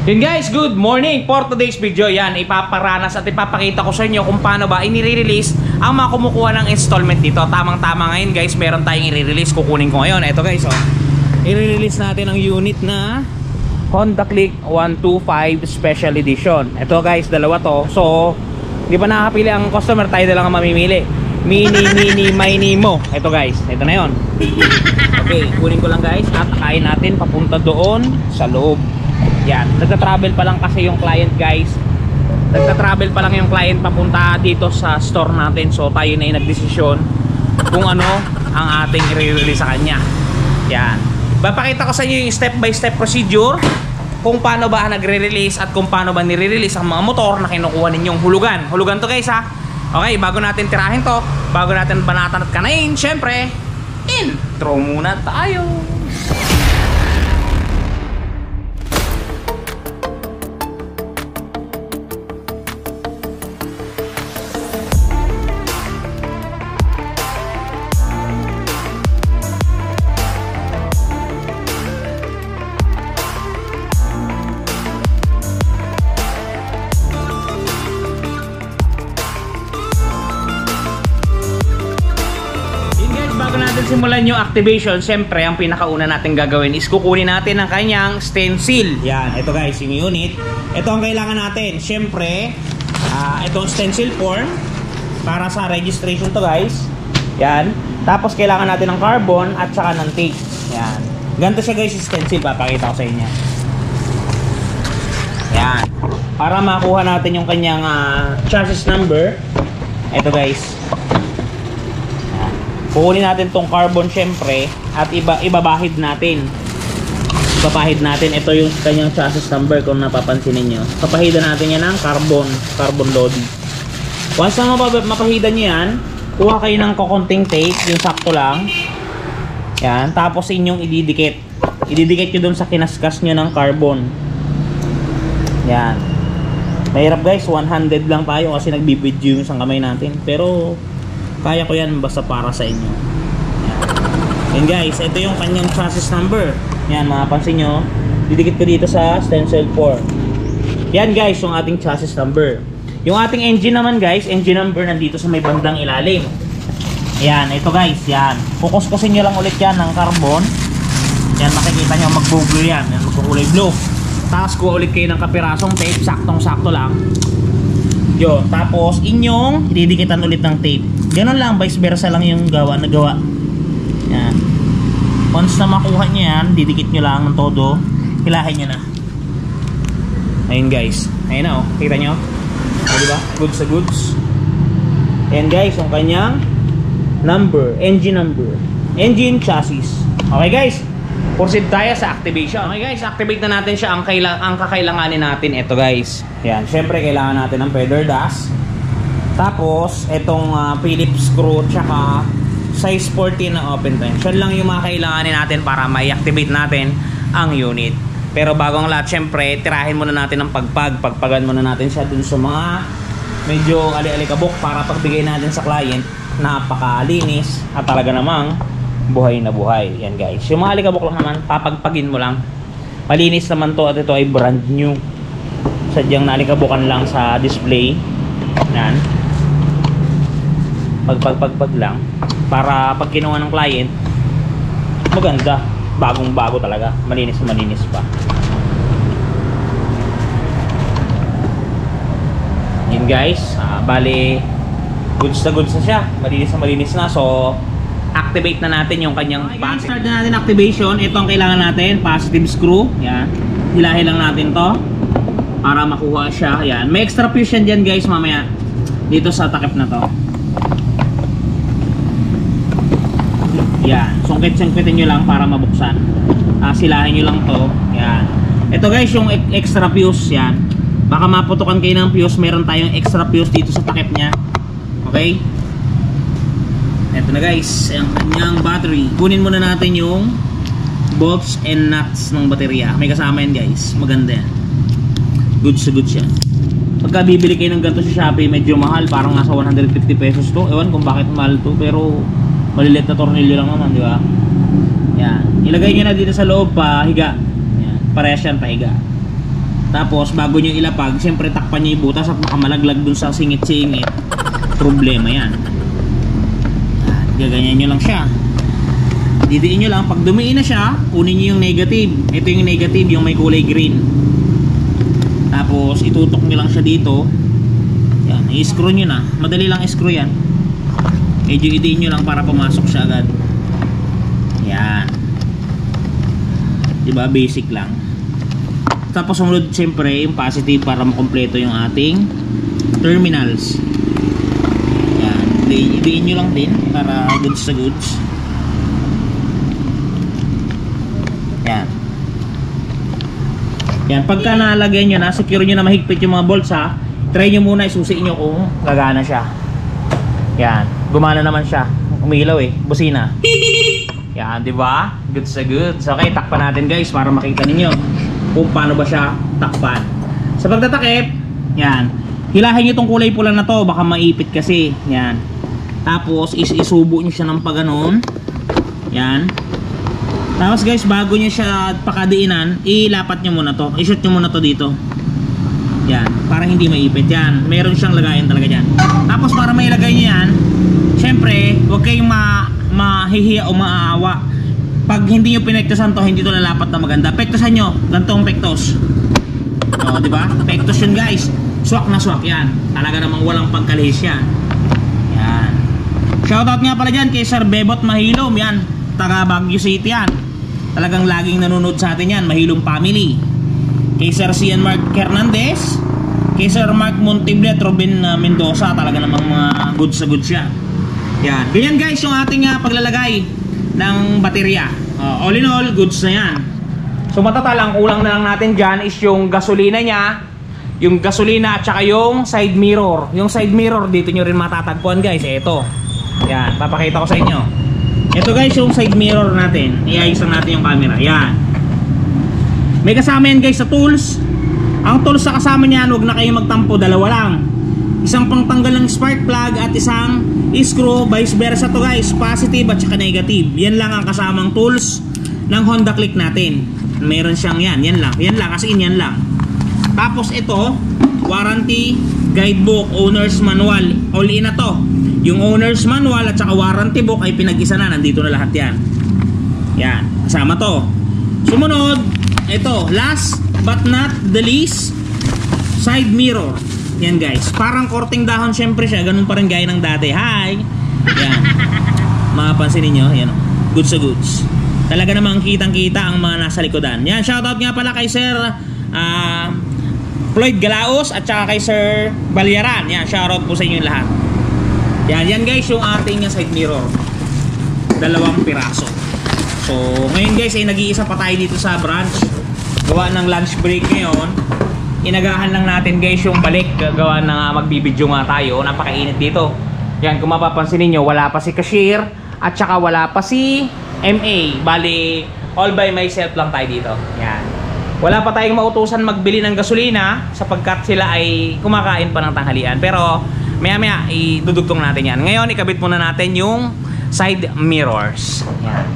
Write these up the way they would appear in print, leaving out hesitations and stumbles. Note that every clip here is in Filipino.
Yun guys, good morning. For today's video, yan, ipaparanas at ipapakita ko sa inyo kung paano ba inire-release ang mga kumukuha ng installment dito. Tamang-tama ngayon guys, meron tayong i-release. Kukunin ko ngayon. Ito guys, oh. I-release natin ang unit na Honda Click 125 Special Edition. Ito guys, dalawa to. So, di ba nakapili ang customer, tayo na lang ang mamimili. Mini, mo. Ito guys, ito na yon. Okay, kunin ko lang guys at kain natin papunta doon sa loob. Yan, nagta-travel pa lang kasi yung client guys. Nagta-travel pa lang yung client papunta dito sa store natin. So tayo na yung nagdesisyon kung ano ang ating i-release sa kanya. Yan, papakita ko sa inyo yung step by step procedure kung paano ba nagre-release at kung paano ba nire-release ang mga motor na kinukuha ninyong hulugan. Hulugan to guys ha. Okay, bago natin tirahin to, bago natin banatan at kanain, syempre intro muna tayo. Simulan yung activation, syempre ang pinakauna natin gagawin is kukunin natin ang kanyang stencil. Yan, ito guys, yung unit. Ito ang kailangan natin. Syempre, itong stencil form para sa registration to guys. Yan. Tapos kailangan natin ng carbon at saka ng tape. Yan. Ganito siya guys, stencil. Papakita ko sa inyo. Yan. Para makuha natin yung kanyang chassis number. Ito guys. Kukunin natin tong carbon syempre at ibabahid natin. Ibabahid natin, ito yung kanyang chassis number kung napapansin niyo. Papahidan natin yan ng carbon loading. Once na mapahidan niyo yan, kuha kayo ng kokonting tape, yung sakto lang. Yan, tapos inyong ididikit. Ididikit niyo doon sa kinaskas niyo ng carbon. Yan. Mahirap guys, 100 lang tayo kasi nagbibidyo yung isang kamay natin. Pero kaya ko yan basta para sa inyo. Yan guys, ito yung kanyang chassis number. Yan, mapapansin nyo, didikit ko dito sa stencil 4. Yan guys, yung ating chassis number. Yung ating engine naman guys, engine number nandito sa may bandang ilalim. Yan, ito guys, yan. Kukuskusin nyo lang ulit yan ng carbon. Yan, makikita nyo mag-google yan. Yan, magkukulay blue. Tapos kuha ulit kayo ng kapirasong tape, saktong-sakto lang. Yo, tapos inyong didikitan ulit ng tape. Ganun lang, vice versa lang yung nagawa. Yan. Once na makuha nyo yan, didikit nyo lang ng todo. Hilahin nyo na. Ayun guys. Ayun na oh. Kita nyo? O, diba? Goods sa goods. Ayan guys, yung kanyang number. Engine number. Engine chassis. Okay guys. Proceed tayo sa activation. Okay guys, activate na natin siya. Ang kakailanganin natin, ito guys. Yan, syempre kailangan natin ng feather dust. Tapos, itong Phillips screw, tsaka size 14 na open tension lang yung mga kailanganin natin para ma-activate natin ang unit. Pero bago ang lahat, syempre, tirahin muna natin ang pagpagan muna natin siya dun sa mga medyo ali-alikabok para pagbigay natin sa client, napakalinis at talaga namang buhay na buhay. Yan guys, yung mga alikabok lang naman, papagpagin mo lang. Malinis naman to at ito ay brand new. Sadyang nalikabukan lang sa display. Yan. Pagpag lang para pag kinuha ng client maganda, bagong bago talaga, malinis pa. Yun guys, bali goods na siya, malinis na. So activate na natin yung kanyang battery. Start na natin activation. Ito ang kailangan natin, positive screw. Yan, hilahin lang natin to para makuha siya. Yan, may extra fuse yan guys mamaya dito sa takip na to. Yan, sungkit-sungkitin nyo lang para mabuksan. Silahin nyo lang to. Yan. Ito guys, yung extra fuse. Yan. Baka maputukan kayo ng fuse. Meron tayong extra fuse dito sa takip nya. Okay? Ito na guys, ang kanyang battery. Kunin muna natin yung bolts and nuts ng baterya. May kasama yan guys. Maganda yan. Goods yan. Pagka bibili kayo ng ganito sa Shopee, medyo mahal. Parang nasa 150 pesos to. Ewan kung bakit mahal to. Pero maliliit na tornilyo lang naman, di ba? Yan. Ilagay nyo na dito sa loob pa higa. Yan. Parehas yan pahiga. Tapos bago nyo ilapag, siyempre takpan nyo yung butas at baka malaglag dun sa singit-singit. Problema yan. Gaganyan nyo lang siya. Didiin nyo lang. Pag dumiin na siya, kunin nyo yung negative. Ito yung negative, yung may kulay green. Tapos itutok nyo lang siya dito. Yan, i-screw nyo na. Madali lang i-screw yan. Medyo idiin nyo lang para pumasok siya agad. Yan. Diba? Basic lang. Tapos sumunod siyempre yung positive para makompleto yung ating terminals. Yan. Idiin nyo lang din para goods sa goods. Yan. Yan. Pagka nalagay nyo na, secure nyo na mahigpit yung mga bolts ha. Try nyo muna, isusi nyo kung gagana siya. Yan. Gumana naman siya. Umilaw eh. Busina. Yan, di ba? Goods sa goods. Okay, takpan natin guys para makita ninyo kung paano ba siya takpan. Sa pagtatakip, yan. Hilahin nyo itong kulay pula na to, baka maipit kasi. Yan. Tapos isubo nyo siya ng paganon. Yan. Tapos guys, bago nyo siya pakadiinan, ilapat nyo muna to. I-shoot nyo muna to dito. Yan, para hindi maipit. Yan, meron siyang lagayan talaga dyan. Tapos para mailagay nyo yan, syempre, huwag kayong mahihiya o maaawa. Pag hindi nyo pinektosan to, hindi to lalapat na maganda. Pektosan nyo, gantong pektos. O, diba? Pektos yun guys. Swak na swak yan. Talaga namang walang pagkalihis yan. Yan. Shoutout nga pala dyan kay Sir Bebot Mahilom. Yan, taga Baguio City yan. Talagang laging nanonood sa atin yan. Mahilom family. Kay Sir Cian Mark Hernandez, kay Sir Mark Montible at Robin Mendoza. Talaga namang mga goods sa goods yan. Yan. Ganyan guys yung ating paglalagay ng baterya. All in all, goods na yan. So matatalang kulang na lang natin dyan is yung gasolina niya, yung gasolina at saka yung side mirror. Yung side mirror dito nyo rin matatagpuan guys. Ito. Yan. Papakita ko sa inyo. Ito guys yung side mirror natin. Iayos lang natin yung camera. Yan. May kasama yan guys sa tools. Ang tools sa kasama niyan, huwag na kayong magtampo. Dalawa lang. Isang pangtanggal ng spark plug at isang screw, vice versa to guys, positive at saka negative. Yan lang ang kasamang tools ng Honda Click natin. Meron siyang yan lang, as in yan lang. Tapos ito, warranty, guidebook, owner's manual, all in na to. Yung owner's manual at saka warranty book ay pinag-isa na, nandito na lahat yan. Yan, kasama to. Sumunod, ito, last but not the least, side mirror. Yan guys, parang korting dahon syempre siya, ganun pa rin gaya ng dati. Hi! Yan. Mapapansin ninyo, yan. Goods sa goods. Talaga namang kitang-kita ang mga nasa likodan. Yan, shoutout nga pala kay Sir Floyd Galaos at saka kay Sir Balyaran. Yan, shoutout po sa inyo lahat. Yan guys yung ating side mirror. 2 piraso. So, ngayon guys ay nag-iisa pa tayo dito sa branch. Gawa ng lunch break ngayon. Inagahan lang natin guys yung balik. Gawa na magbibidyo nga tayo. Napakainit dito. Yan, kung mapapansin niyo, wala pa si cashier at saka wala pa si MA. Bali, all by myself lang tayo dito. Yan. Wala pa tayong mautusan magbili ng gasolina sapagkat sila ay kumakain pa ng tanghalian. Pero maya-maya idudugtong natin yan. Ngayon, ikabit muna natin yung side mirrors. Yan.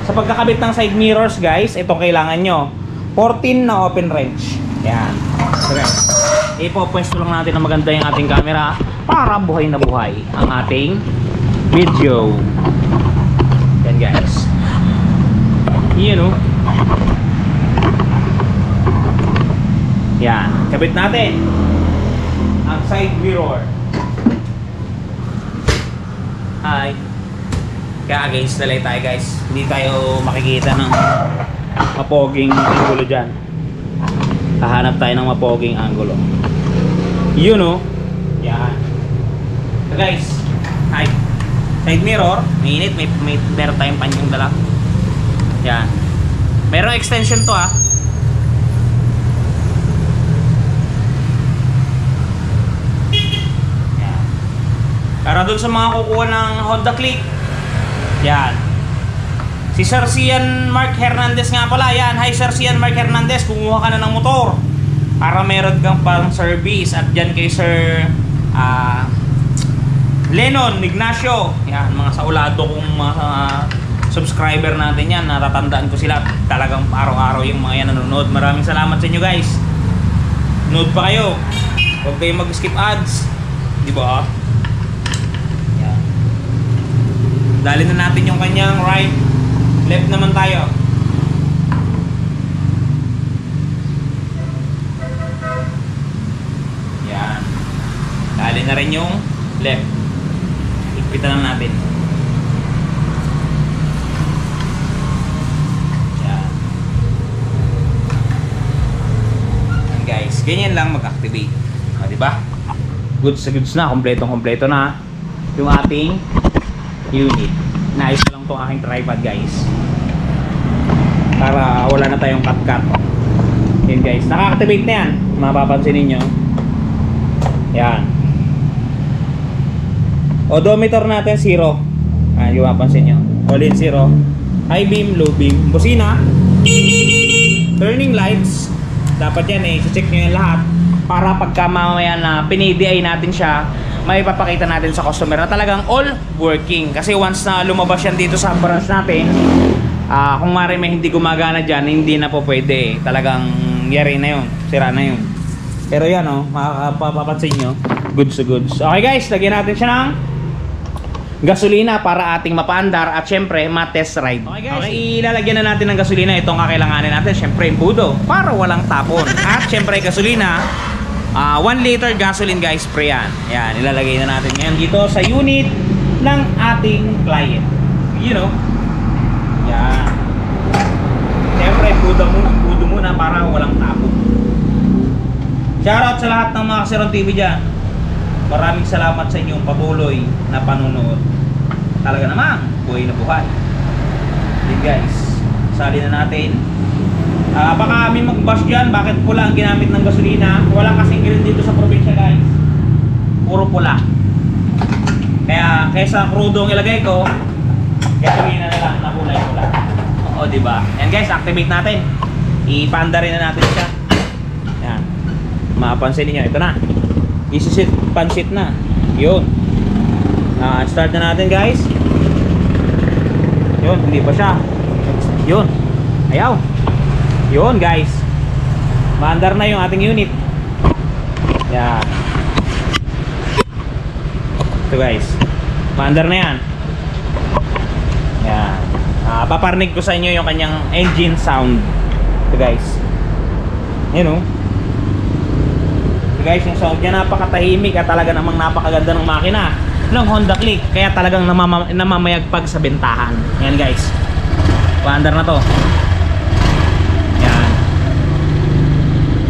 Sa pagkakabit ng side mirrors guys, itong kailangan nyo. 14 na open wrench. Yan. Okay. Ipopwesto lang natin na maganda yung ating camera para buhay na buhay ang ating video. Yan guys. Yan o. Yan. Kabit natin ang side mirror. Hi. Kaya against the light tayo guys. Hindi tayo makikita ng mapoging angulo dyan. Hahanap tayo ng mapoging angulo. Yun o. Yan. So guys, hi. Side mirror. Mainit. May meron tayong panyong dala. Yan. Merong extension to ah. Yan. Para dun sa mga kukuha ng Honda Click. Yan. Si Sir Cian Mark Hernandez nga pala. Yan. Hi Sir Cian Mark Hernandez. Kumuha ka na ng motor para meron kang pang service. At dyan kay Sir Lennon Ignacio. Yan. Mga saulado kong mga subscriber natin yan. Natatandaan ko sila. Talagang araw-araw yung mga yan nanonood. Maraming salamat sa inyo guys. Nood pa kayo. Huwag kayong mag-skip ads. Di ba? Yan. Dali na natin yung kanyang right. Left naman tayo. Yan. Dali na rin yung left. Higpitan lang natin. Yan. Yan guys. Ganyan lang mag-activate. O, diba? Goods na. Kompletong-kompleto na yung ating unit. Naayos ko lang itong aking tripod guys. Para wala na tayong cut-cut. Yan guys. Naka-activate na yan. Mapapansin ninyo. Yan. Odometer natin 0. Yung mapansin nyo. All in 0. High beam, low beam. Busina. Turning lights. Dapat yan eh. Check nyo yan lahat. Para pagka mamaya na pinidi-ay natin siya, may papakita natin sa customer na talagang all working. Kasi once na lumabas yan dito sa branch natin, kung mari may hindi gumagana dyan, hindi na po pwede. Talagang yari na yun. Sira na yun. Pero yan o, makakapapansin nyo. Goods to goods. Okay guys, lagyan natin siya ng gasolina para ating mapaandar at syempre ma-test ride. Okay guys, ilalagyan na natin ng gasolina itong kakailanganin natin. Syempre imbudo para walang tapon. At syempre gasolina, 1 liter gasoline guys, spray yan. Yan, ilalagay na natin ngayon dito sa unit ng ating client. You know. Yan. Syempre imbudo muna para walang tapon. Shoutout sa lahat ng mga Kasiron TV dyan. Maraming salamat sa inyong patuloy na panunood. Talaga naman, buhay na buhay. Then guys, sali na natin. Baka kami mag-bash dyan, bakit pula ang ginamit ng gasolina? Wala kasing green dito sa probinsya guys. Puro pula. Kaya kaysa crudo ang ilagay ko, gasolina na lang na kulay pula. Oo, diba? Yan guys, activate natin. Ipanda rin na natin siya. Yan. Mapapansin niyo, ito na. Isisit, pansit na. Yun. Start na natin guys. Yun, hindi pa siya. Yun. Ayaw. Yun guys. Maandar na yung ating unit. Yan. Ito guys. Maandar na yan. Yan. Paparnig ko sa inyo yung kanyang engine sound. Ito guys. Yun o. Guys, yung sound niya napakatahimik at talaga namang napakaganda ng makina ng Honda Click, kaya talagang namamayagpag sa bentahan. Yan guys, paandar na to. Yan,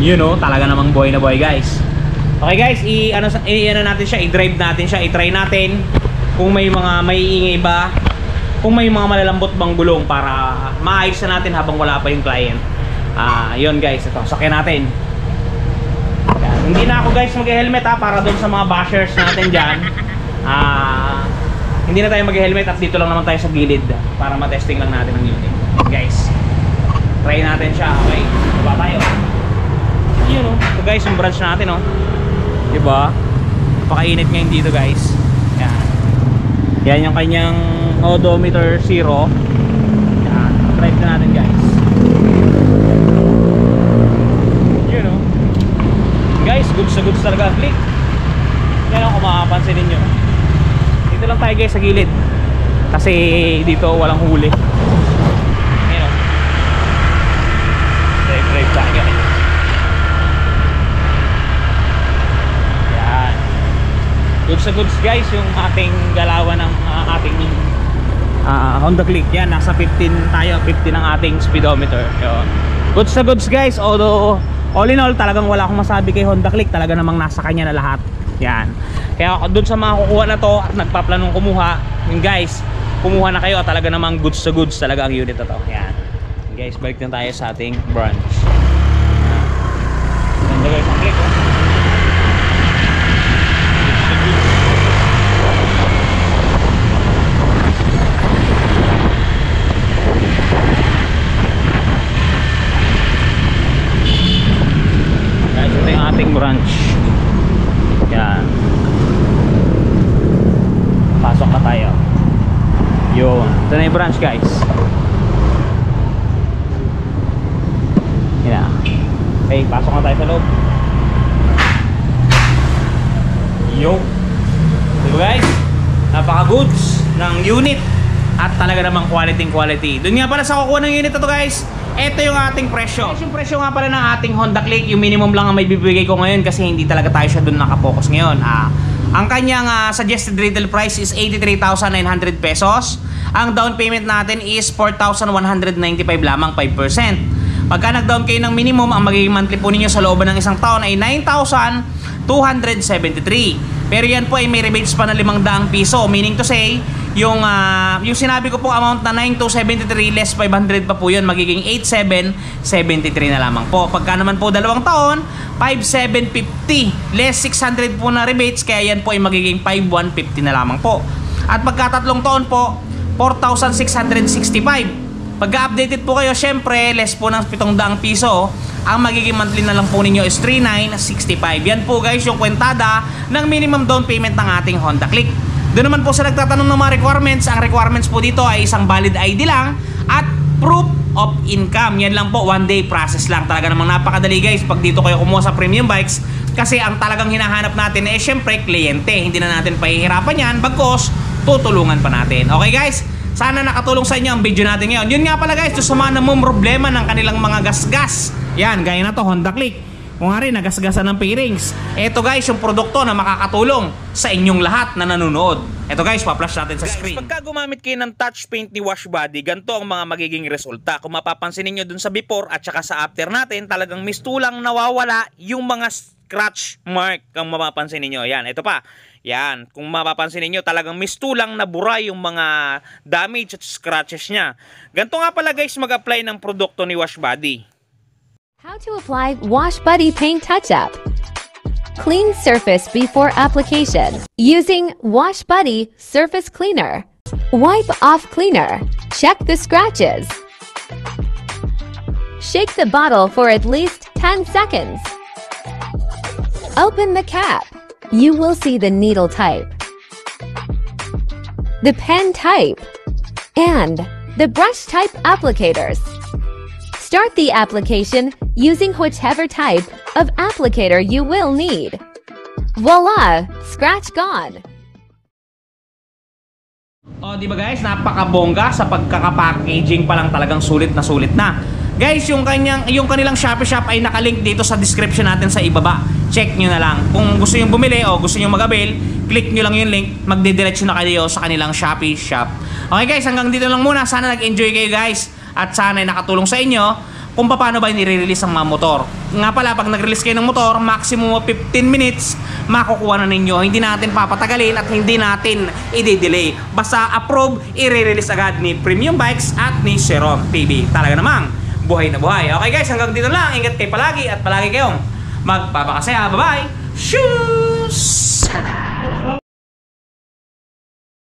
you know, talaga namang buhay na buhay guys. Okay guys, i-ano natin siya, i-drive natin siya, i-try natin kung may mga maiingay ba, kung may mga malalambot bang gulong para maayos na natin habang wala pa yung client. Yun guys, ito, sakyan natin. Hindi na ako guys mag-helmet para doon sa mga bashers natin dyan. Hindi na tayo mag-helmet at dito lang naman tayo sa gilid para matesting lang natin ang unit. Guys, try natin siya. Okay, baba tayo. Yun o, ito guys yung branch natin o. Diba? Pakainit ngayon dito guys. Yan. Yan yung kanyang odometer 0. Yan, drive na natin guys. Guys, goods na goods talaga Click. Yan ang kung makapansin ninyo. Dito lang tayo guys sa gilid. Kasi dito walang huli. Yan o. Drive tayo guys. Yan. Goods na goods guys yung ating galawan ng ating Honda Click. Yan, nasa 15 tayo. 15 ang ating speedometer. Yan. Goods na goods guys. Although all in all, talagang wala akong masabi kay Honda Click. Talaga namang nasa kanya na lahat. Yan. Kaya doon sa mga kukuha na to at nagpaplanong kumuha, yun guys, kumuha na kayo at talaga namang goods to goods talaga ang unit na to. Yan. Guys, balik na tayo sa ating branch. Ganda guys ang Click. Branch. Yan. Pasok na tayo. Yun. Ito na yung branch guys. Yan. Okay, pasok na tayo sa loob. Yo! Diba guys? Napaka-goods ng unit. At talaga namang quality. Doon nga pala sa kukuha ng unit na to guys. Ito yung ating presyo. Yung presyo nga pala ng ating Honda Click, yung minimum lang ang may bibigay ko ngayon kasi hindi talaga tayo siya doon nakapokus ngayon. Ang kanyang suggested retail price is 83,900 pesos. Ang down payment natin is 4,195 lamang, 5%. Pagka nag-down kayo ng minimum, ang magiging monthly po ninyo sa loob ng isang taon ay 9,273. Pero yan po ay may rebates pa na 500 piso. Meaning to say, yung sinabi ko pong amount na 9,273 less 500 pa po yun, magiging 8,773 na lamang po. Pagka naman po 2 taon, 5,750 less 600 po na rebates, kaya yan po ay magiging 5,150 na lamang po. At pagka 3 taon po, 4,665. Pagka-updated po kayo, syempre less po ng 700 piso, ang magiging monthly na lang po ninyo is 3,965. Yan po guys yung kwentada ng minimum down payment ng ating Honda Click. Doon naman po sa nagtatanong ng mga requirements, ang requirements po dito ay isang valid ID lang at proof of income. Yan lang po, 1 day process lang. Talaga namang napakadali guys pag dito kayo kumuha sa Premium Bikes, kasi ang talagang hinahanap natin ay syempre kliyente. Hindi na natin pahihirapan yan, bagkos tutulungan pa natin. Okay guys, sana nakatulong sa inyo ang video natin ngayon. Yun nga pala guys, sa mga namong problema ng kanilang mga gasgas, yan, gaya na to, Honda Click. Kung nga rin, nagasgasan ng pairings. Ito guys, yung produkto na makakatulong sa inyong lahat na nanonood. Ito guys, pa-flash natin sa screen. Pagka gumamit kayo ng touch paint ni Washbody, ganito ang mga magiging resulta. Kung mapapansin niyo dun sa before at saka sa after natin, talagang mistulang nawawala yung mga scratch mark. Kung mapapansin niyo, yan, ito pa. Yan, kung mapapansin niyo, talagang mistulang nabura yung mga damage at scratches niya. Ganito nga pala guys mag-apply ng produkto ni Washbody. How to apply Washbody Paint Touch-Up. Clean surface before application using Washbody Surface Cleaner. Wipe off cleaner. Check the scratches. Shake the bottle for at least 10 seconds. Open the cap. You will see the needle type, the pen type, and the brush type applicators. Start the application using whichever type of applicator you will need. Voila! Scratch gone! Oh, di ba guys, napakabongga sa pagkaka-packaging pa lang, talagang sulit na. Guys, yung kanilang Shopee shop ay nakalink dito sa description natin sa ibaba. Check nyo na lang. Kung gusto nyo bumili o gusto nyo mag-avail, click nyo lang yung link, magdidiretso na kayo sa kanilang Shopee shop. Okay guys, hanggang dito lang muna. Sana nag-enjoy kayo guys. At sana ay nakatulong sa inyo kung paano ba nire-release ang mga motor. Nga pala, pag nag-release kayo ng motor, maximum of 15 minutes, makukuha na ninyo. Hindi natin papatagalin at hindi natin i-delay. Basta approve, i-release agad ni Premium Bikes at ni Seron TV. Talaga namang, buhay na buhay. Okay guys, hanggang dito lang. Ingat kayo palagi at palagi kayong magpapakasaya. Bye-bye! Shoes!